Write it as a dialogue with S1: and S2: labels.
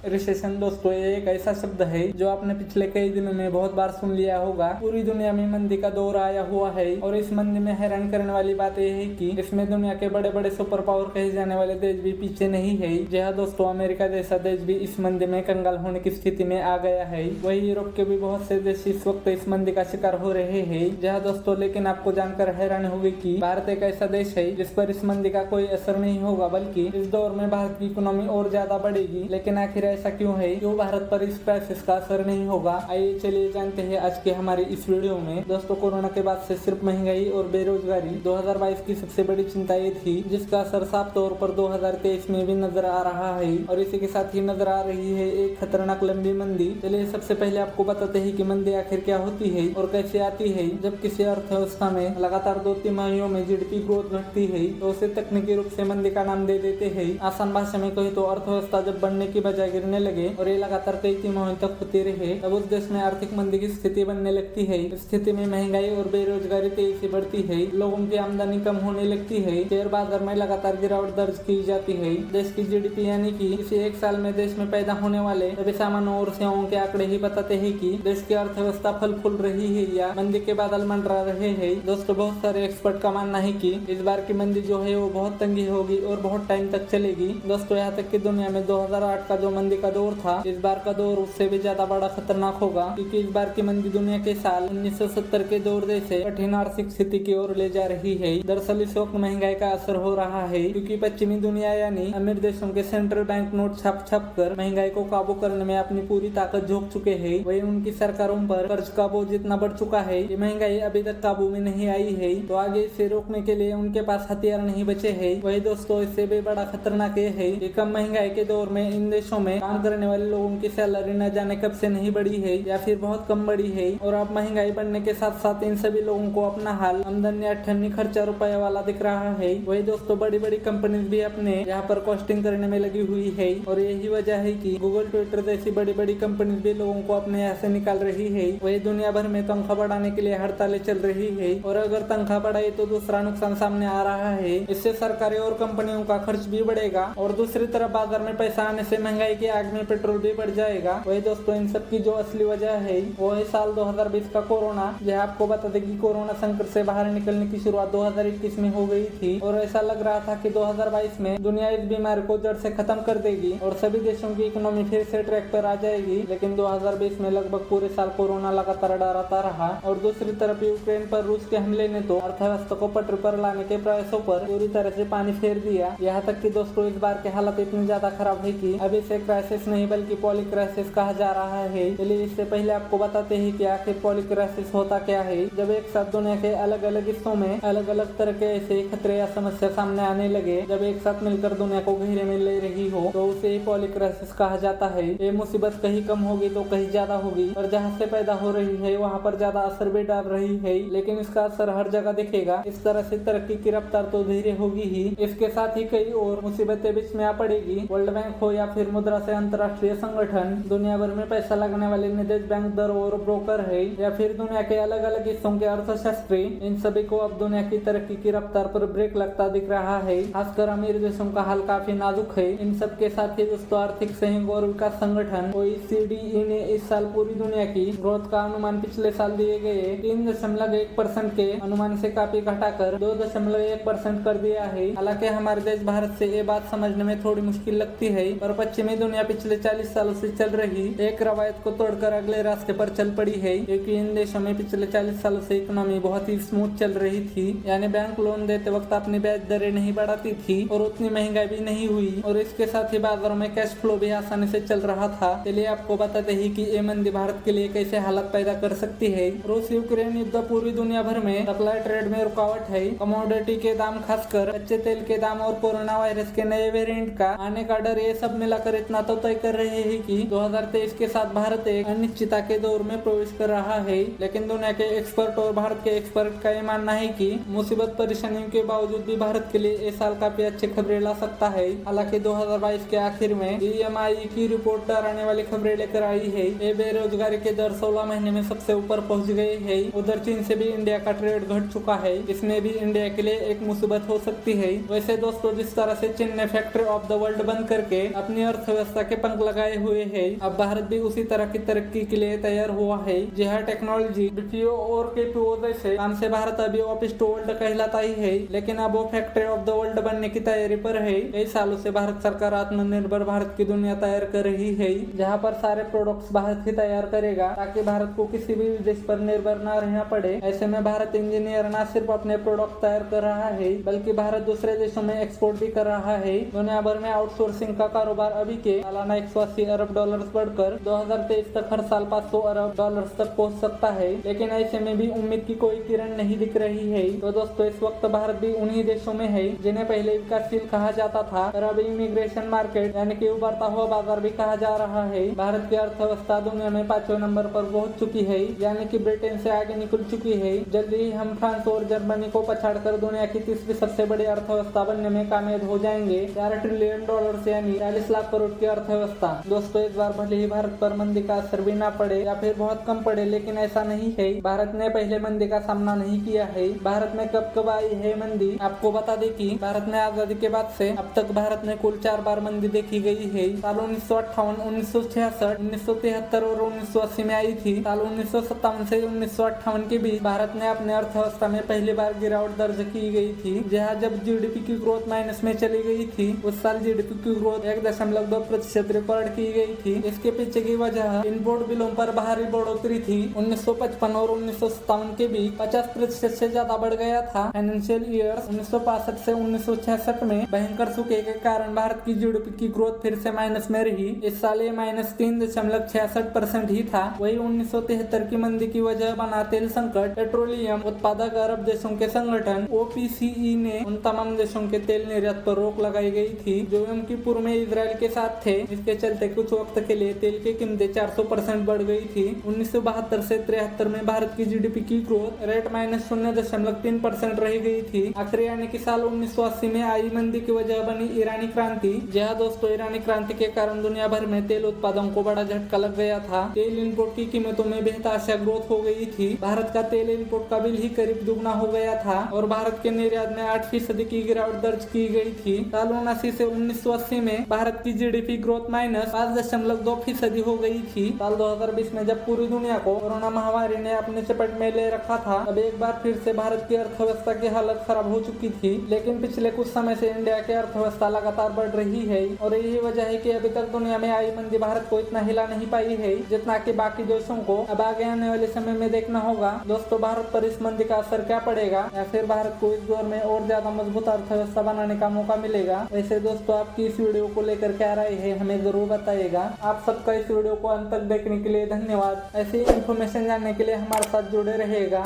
S1: Recession दोस्तों ये एक ऐसा शब्द है जो आपने पिछले कई दिनों में बहुत बार सुन लिया होगा। पूरी दुनिया में मंदी का दौर आया हुआ है और इस मंदी में हैरान करने वाली बात यह है कि इसमें दुनिया के बड़े बड़े सुपर पावर कहे जाने वाले देश भी पीछे नहीं है। जी हाँ दोस्तों, अमेरिका जैसा देश भी इस मंदी में कंगाल होने की स्थिति में आ गया है। वही यूरोप के भी बहुत से देश इस वक्त इस मंदी का शिकार हो रहे हैं। जी हाँ दोस्तों, लेकिन आपको जानकर हैरान होगी कि भारत एक ऐसा देश है जिस पर इस मंदी का कोई असर नहीं होगा, बल्कि इस दौर में भारत की इकोनॉमी और ज्यादा बढ़ेगी। लेकिन आखिर ऐसा क्यों है, क्यों भारत पर इस क्राइसिस का असर नहीं होगा? आइए चलिए जानते हैं आज के हमारी इस वीडियो में। दोस्तों, कोरोना के बाद से सिर्फ महंगाई और बेरोजगारी 2022 की सबसे बड़ी चिंता ये थी, जिसका असर साफ तौर पर 2023 में भी नजर आ रहा है और इसी के साथ ही नजर आ रही है एक खतरनाक लंबी मंदी। चलिए सबसे पहले आपको बताते हैं कि मंदी आखिर क्या होती है और कैसे आती है। जब किसी अर्थव्यवस्था में लगातार 2 तिमाहियों में जीडीपी ग्रोथ घटती है तो उसे तकनीकी रूप से मंदी का नाम दे देते हैं। आसान भाषा में कहे तो अर्थव्यवस्था जब बढ़ने की बजाय गिरने लगे और ये लगातार कई तिमाही तक होती रहे, तब उस देश में आर्थिक मंदी की स्थिति बनने लगती है। इस स्थिति में महंगाई और बेरोजगारी तेजी से बढ़ती है, लोगों की आमदनी कम होने लगती है, शेयर बाजार में लगातार गिरावट दर्ज की जाती है। देश की जीडीपी यानी कि किसी एक साल में देश में पैदा होने वाले सभी सामानों और सेवाओं के आंकड़े ही बताते हैं कि देश की अर्थव्यवस्था फल फूल रही है या मंदी के बादल मंडरा रहे हैं। दोस्तों, बहुत सारे एक्सपर्ट का मानना है कि इस बार की मंदी जो है वो बहुत तंगी होगी और बहुत टाइम तक चलेगी। दोस्तों, यहाँ तक कि दुनिया में 2008 का जो मंदी का दौर था, इस बार का दौर उससे भी ज्यादा बड़ा खतरनाक होगा, क्योंकि इस बार की मंदी दुनिया के साल 1970 के दौर जैसे कठिन आर्थिक स्थिति की ओर ले जा रही है। दरअसल इस वक्त महंगाई का असर हो रहा है, क्योंकि पश्चिमी दुनिया यानी अमीर देशों के सेंट्रल बैंक नोट छाप कर महंगाई को काबू करने में अपनी पूरी ताकत झोंक चुके हैं। वही उनकी सरकारों पर कर्ज का बोझ इतना बढ़ चुका है कि महंगाई अभी तक काबू में नहीं आई है, तो आगे इसे रोकने के लिए उनके पास हथियार नहीं बचे हैं। वही दोस्तों, इससे भी बड़ा खतरनाक ये है कि कम महंगाई के दौर में इन देशों में काम करने वाले लोगों की सैलरी न जाने कब से नहीं बढ़ी है या फिर बहुत कम बढ़ी है। और अब महंगाई बढ़ने के साथ साथ इन सभी लोगों को अपना हाल आमदनी अठन्नी खर्चा रुपए वाला दिख रहा है। वही दोस्तों, बड़ी बड़ी कंपनीज भी अपने यहाँ पर कॉस्टिंग करने में लगी हुई है और यही वजह है कि गूगल, ट्विटर जैसी बड़ी बड़ी कंपनीज भी लोगों को अपने यहाँ से निकाल रही है। वही दुनिया भर में तनख्वाह बढ़ाने के लिए हड़तालें चल रही है और अगर तनख्वाह बढ़ाई तो दूसरा नुकसान सामने आ रहा है, इससे सरकारें और कंपनियों का खर्च भी बढ़ेगा और दूसरी तरफ बाजार में पैसा आने से महंगाई की आग में पेट्रोल भी बढ़ जाएगा। वही दोस्तों, इन सब की जो असली वजह है वो है साल 2020 का कोरोना। यह आपको बता दें कि कोरोना संकट से बाहर निकलने की शुरुआत 2021 में हो गई थी और ऐसा लग रहा था कि 2022 में दुनिया इस बीमारी को जड़ से खत्म कर देगी और सभी देशों की इकोनॉमी फिर से ट्रैक पर आ जाएगी। लेकिन 2020 में लगभग पूरे साल कोरोना लगातार डराता रहा और दूसरी तरफ यूक्रेन पर रूस के हमले ने तो अर्थव्यवस्था को पटरी पर लाने के प्रयासों पर पूरी तरह से पानी फेर दिया। यहाँ तक कि दोस्तों, इस बार की हालत इतनी ज्यादा खराब है कि अब इसे क्राइसिस नहीं बल्कि पॉली क्राइसिस कहा जा रहा है। चलिए इससे पहले आपको बताते हैं कि आखिर पॉली क्राइसिस होता क्या है। जब एक साथ दुनिया के अलग अलग हिस्सों में अलग अलग तरह के ऐसे खतरे या समस्या सामने आने लगे, जब एक साथ मिलकर दुनिया को घेरे में ले रही हो, तो उसे ही पॉली क्राइसिस कहा जाता है। ये मुसीबत कहीं कम होगी तो कहीं ज्यादा होगी और जहाँ से पैदा हो रही है वहाँ पर ज्यादा असर भी डाल रही है, लेकिन इसका असर हर जगह दिखेगा। इस तरह से तरक्की की रफ्तार तो धीरे होगी ही, इसके साथ ही कई और मुसीबतें बीच में आ पड़ेगी। वर्ल्ड बैंक हो या फिर मुद्रा से अंतर्राष्ट्रीय संगठन, दुनिया भर में पैसा लगाने वाले निवेश बैंक, दर और ब्रोकर है या फिर दुनिया के अलग अलग हिस्सों के अर्थशास्त्री, इन सभी को अब दुनिया की तरक्की की रफ्तार पर ब्रेक लगता दिख रहा है। खासकर अमीर देशों का हाल काफी नाजुक है। इन सब के साथ ही दोस्तों, आर्थिक सहयोग और विकास संगठन OECD ने इस साल पूरी दुनिया की ग्रोथ का अनुमान पिछले साल दिए गए 3.1% के अनुमान से काफी घटाकर 2.1% कर दिया है। हालांकि हमारे देश भारत से ये बात समझने में थोड़ी मुश्किल लगती है, पर पश्चिमी दुनिया पिछले 40 सालों से चल रही एक रवायत को तोड़कर अगले रास्ते पर चल पड़ी है, क्योंकि इन देशों में पिछले 40 सालों से इकोनॉमी बहुत ही स्मूथ चल रही थी। यानी बैंक लोन देते वक्त अपनी ब्याज दरें नहीं बढ़ाती थी और उतनी महंगाई भी नहीं हुई और इसके साथ ही बाजारों में कैश फ्लो भी आसानी से चल रहा था। चलिए आपको बताते हैं कि ये मंदी भारत के लिए कैसे हालत पैदा कर सकती है। रूस यूक्रेन युद्ध पूरी दुनिया भर में सप्लाई ट्रेड में रुकावट है। कमोडिटी के दाम, खासकर कच्चे तेल के दाम और कोरोना वायरस के नए वेरिएंट का आने का डर, ये सब मिलाकर इतना तो तय कर रहे हैं कि 2023 के साथ भारत एक अनिश्चितता के दौर में प्रवेश कर रहा है। लेकिन दुनिया के एक्सपर्ट और भारत के एक्सपर्ट का ये मानना है कि मुसीबत परेशानियों के बावजूद भी भारत के लिए ये साल काफी अच्छी खबरें ला सकता है। हालांकि 2022 के आखिर में EMI की रिपोर्ट डराने वाली खबरें लेकर आई है। ये बेरोजगारी के दर 16 महीने में सबसे ऊपर पहुंच गए हैं। उधर चीन से भी इंडिया का ट्रेड घट चुका है, इसमें भी इंडिया के लिए एक मुसीबत हो सकती है। वैसे दोस्तों, जिस तरह से चीन ने फैक्ट्री ऑफ द वर्ल्ड बंद करके अपनी अर्थव्यवस्था अर्थव्यवस्था के पंख लगाए हुए है। अब भारत भी उसी तरह की तरक्की के लिए तैयार हुआ है। जी हाँ, टेक्नोलॉजी, बीपीओ और केपीओ जैसे काम से भारत अभी ऑफिस टू वर्ल्ड कहलाता ही है, लेकिन अब वो फैक्ट्री ऑफ द वर्ल्ड बनने की तैयारी पर है। कई सालों से भारत सरकार आत्मनिर्भर भारत की दुनिया तैयार कर रही है, जहाँ पर सारे प्रोडक्ट्स भारत ही तैयार करेगा ताकि भारत को किसी भी देश पर निर्भर न रहना पड़े। ऐसे में भारत इंजीनियर न सिर्फ अपने प्रोडक्ट तैयार कर रहा है, बल्कि भारत दूसरे देशों में एक्सपोर्ट भी कर रहा है। दुनिया भर में आउटसोर्सिंग का कारोबार अभी के सालाना 180 अरब डॉलर बढ़कर 2023 तक हर साल 500 अरब डॉलर तक पहुंच सकता है। लेकिन ऐसे में भी उम्मीद की कोई किरण नहीं दिख रही है। तो दोस्तों, इस वक्त भारत भी उन्हीं देशों में है जिन्हें पहले विकासशील कहा जाता था और अब इमिग्रेशन मार्केट यानी कि उभरता हुआ बाजार भी कहा जा रहा है। भारत की अर्थव्यवस्था दुनिया में 5वें नंबर पर पहुंच चुकी है, यानी कि ब्रिटेन से आगे निकल चुकी है। जल्दी ही हम फ्रांस और जर्मनी को पछाड़कर दुनिया की तीसरी सबसे बड़ी अर्थव्यवस्था बनने में कामयाब हो जाएंगे। 4 ट्रिलियन डॉलर यानी 40 लाख करोड़ की अर्थव्यवस्था। दोस्तों, इस बार भले ही भारत पर मंदी का असर भी ना पड़े या फिर बहुत कम पड़े, लेकिन ऐसा नहीं है। भारत ने पहले मंदी का सामना नहीं किया है। भारत में कब कब आई है मंदी, आपको बता दें कि भारत में आजादी के बाद से अब तक भारत में कुल 4 बार मंदी देखी गई है। साल 1958, 1966, 1973 और 1980 में आई थी। साल 1957 से 1958 के बीच भारत ने अपने अर्थव्यवस्था में पहली बार गिरावट दर्ज की गई थी। जहाँ जब जीडीपी की ग्रोथ माइनस में चली गई थी, उस साल जीडीपी की ग्रोथ 1.2% रिकॉर्ड की गई थी। इसके पीछे की वजह इनपुट बिलों पर भारी बढ़ोतरी थी। 1955 और 1957 के बीच 50% से ज्यादा बढ़ गया था। फाइनेंशियल ईयर 1965 से 1966 में भयंकर सूखे के कारण भारत की जीडीपी की ग्रोथ फिर से माइनस में रही। इस साल ये -3.66% ही था। वही 1973 की मंदी की वजह बना तेल संकट। पेट्रोलियम उत्पादक अरब देशों के संगठन OPEC ने उन तमाम देशों के तेल निर्यात पर रोक लगाई गई थी जो यम किपुर में इजराइल के साथ थे। इसके चलते कुछ वक्त के लिए तेल की कीमतें 400% बढ़ गई थी। 1972 से 73 में भारत की जीडीपी की ग्रोथ रेट -0.3% रह गई थी। आखिर यानी कि साल 1980 में आई मंदी की वजह बनी ईरानी क्रांति। जी हाँ दोस्तों, ईरानी क्रांति के कारण दुनिया भर में तेल उत्पादन को बड़ा झटका लग गया था। तेल इनपुट की कीमतों में बेतहाशा ग्रोथ हो गई थी। भारत का तेल इनपुट का बिल ही करीब दुगना हो गया था और भारत के निर्यात में 8% की गिरावट दर्ज की गई थी। साल 1979 से 1980 में भारत की जीडीपी ग्रोथ -5.2% हो गई थी। साल 2020 में जब पूरी दुनिया को कोरोना महामारी ने अपने चपेट में ले रखा था, तब एक बार फिर से भारत की अर्थव्यवस्था की हालत खराब हो चुकी थी। लेकिन पिछले कुछ समय से इंडिया की अर्थव्यवस्था लगातार बढ़ रही है और यही वजह है कि अभी तक दुनिया में आई मंदी भारत को इतना हिला नहीं पाई है जितना कि बाकी देशों को अब आगे आने वाले समय में देखना होगा। दोस्तों, भारत पर इस मंदी का असर क्या पड़ेगा या फिर भारत को इस दौर में और ज्यादा मजबूत अर्थव्यवस्था बनाने का मौका मिलेगा? वैसे दोस्तों, आपकी इस वीडियो को लेकर क्या राय है हमें जरूर बताइएगा। आप सबका इस वीडियो को अंत तक देखने के लिए धन्यवाद। ऐसी इन्फॉर्मेशन जानने के लिए हमारे साथ जुड़े रहेगा।